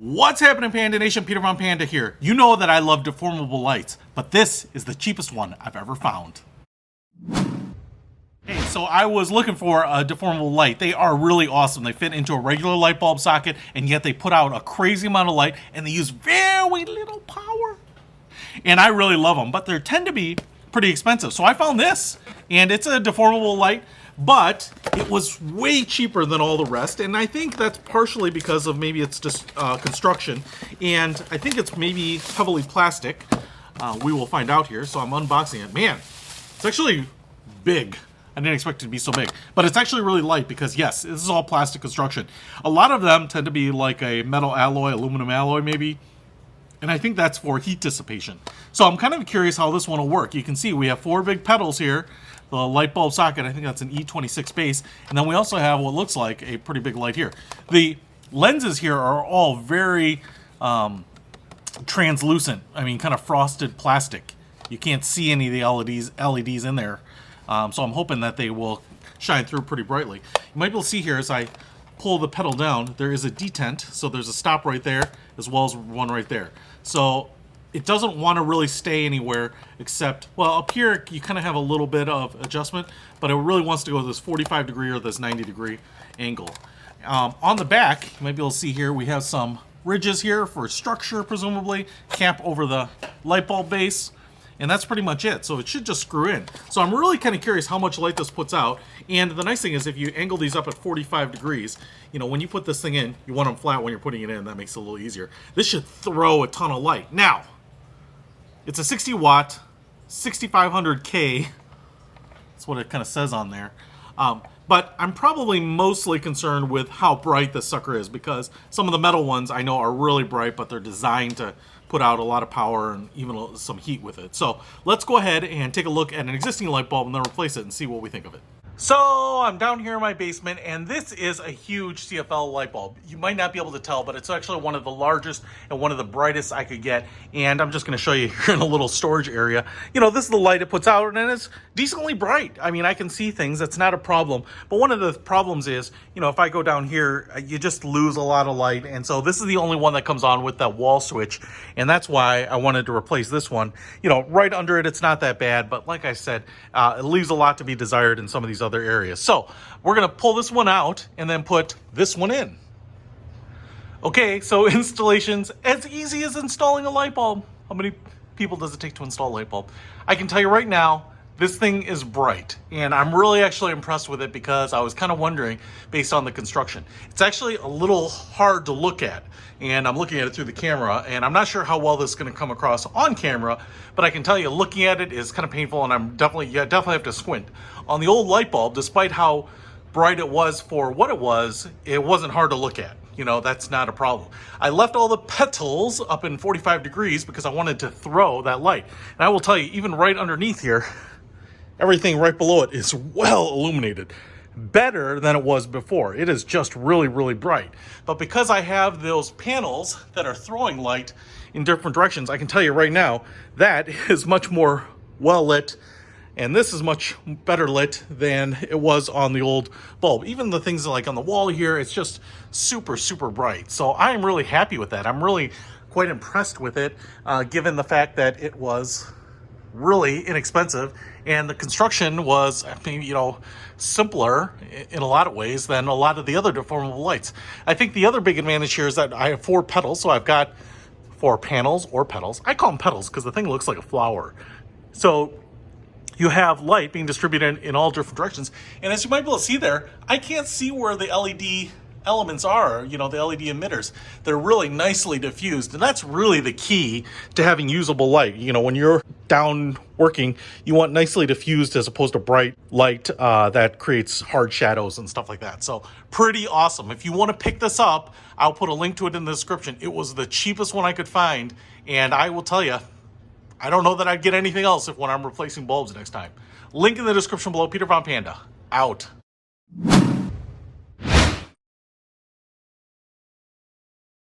What's happening, Panda Nation? Peter Von Panda here. You know that I love deformable lights, but this is the cheapest one I've ever found. Hey, so I was looking for a deformable light. They are really awesome. They fit into a regular light bulb socket, and yet they put out a crazy amount of light, and they use very little power. And I really love them, but they tend to be pretty expensive. So I found this, and it's a deformable light, but it was way cheaper than all the rest, and I think that's partially because of maybe it's just construction, and I think it's maybe heavily plastic. We will find out here, so I'm unboxing it. Man, it's actually big. I didn't expect it to be so big, but it's actually really light because, yes, this is all plastic construction. A lot of them tend to be like a metal alloy, aluminum alloy maybe, and I think that's for heat dissipation. So I'm kind of curious how this one will work. You can see we have 4 big petals here. The light bulb socket, I think that's an E26 base. And then we also have what looks like a pretty big light here. The lenses here are all very translucent. I mean, kind of frosted plastic. You can't see any of the LEDs in there. So I'm hoping that they will shine through pretty brightly. You might be able to see here as I pull the pedal down, there is a detent. So there's a stop right there, as well as one right there. So it doesn't want to really stay anywhere except, well, up here you kind of have a little bit of adjustment, but it really wants to go to this 45 degree or this 90 degree angle. On the back, you might be able to see here, we have some ridges here for structure, presumably, cap over the light bulb base, and that's pretty much it. So it should just screw in. So I'm really kind of curious how much light this puts out, and the nice thing is if you angle these up at 45 degrees, you know, when you put this thing in, you want them flat when you're putting it in. That makes it a little easier. This should throw a ton of light. Now, it's a 60 watt, 6500K. That's what it kind of says on there. But I'm probably mostly concerned with how bright this sucker is, because some of the metal ones I know are really bright, but they're designed to put out a lot of power and even some heat with it. So let's go ahead and take a look at an existing light bulb and then replace it and see what we think of it. So I'm down here in my basement, and this is a huge CFL light bulb. You might not be able to tell, but it's actually one of the largest and one of the brightest I could get. And I'm just going to show you here in a little storage area. You know, this is the light it puts out, and it's decently bright. I mean, I can see things. That's not a problem. But one of the problems is, you know, if I go down here, you just lose a lot of light. And so this is the only one that comes on with that wall switch. And that's why I wanted to replace this one. You know, right under it, it's not that bad. But like I said, it leaves a lot to be desired in some of these other areas. So we're going to pull this one out and then put this one in. Okay, so installation's as easy as installing a light bulb. How many people does it take to install a light bulb? I can tell you right now, this thing is bright, and I'm really actually impressed with it because I was kind of wondering based on the construction. It's actually a little hard to look at, and I'm looking at it through the camera, and I'm not sure how well this is going to come across on camera, but I can tell you looking at it is kind of painful, and you definitely have to squint. On the old light bulb, despite how bright it was for what it wasn't hard to look at. You know, that's not a problem. I left all the petals up in 45 degrees because I wanted to throw that light. And I will tell you, even right underneath here, everything right below it is well illuminated. Better than it was before. It is just really, really bright. But because I have those panels that are throwing light in different directions, I can tell you right now, that is much more well lit. And this is much better lit than it was on the old bulb. Even the things like on the wall here, it's just super, super bright. So I am really happy with that. I'm really quite impressed with it, given the fact that it was really inexpensive and the construction was, I mean, you know, simpler in a lot of ways than a lot of the other deformable lights. I think the other big advantage here is that I have 4 petals, so I've got 4 panels or petals. I call them petals because the thing looks like a flower. So you have light being distributed in all different directions. And as you might be able to see there, I can't see where the LED elements are, you know, the LED emitters. They're really nicely diffused. And that's really the key to having usable light. You know, when you're down working, you want nicely diffused as opposed to bright light that creates hard shadows and stuff like that. So pretty awesome. If you want to pick this up, I'll put a link to it in the description. It was the cheapest one I could find. And I will tell you, I don't know that I'd get anything else when I'm replacing bulbs next time. Link in the description below. Peter Von Panda, out.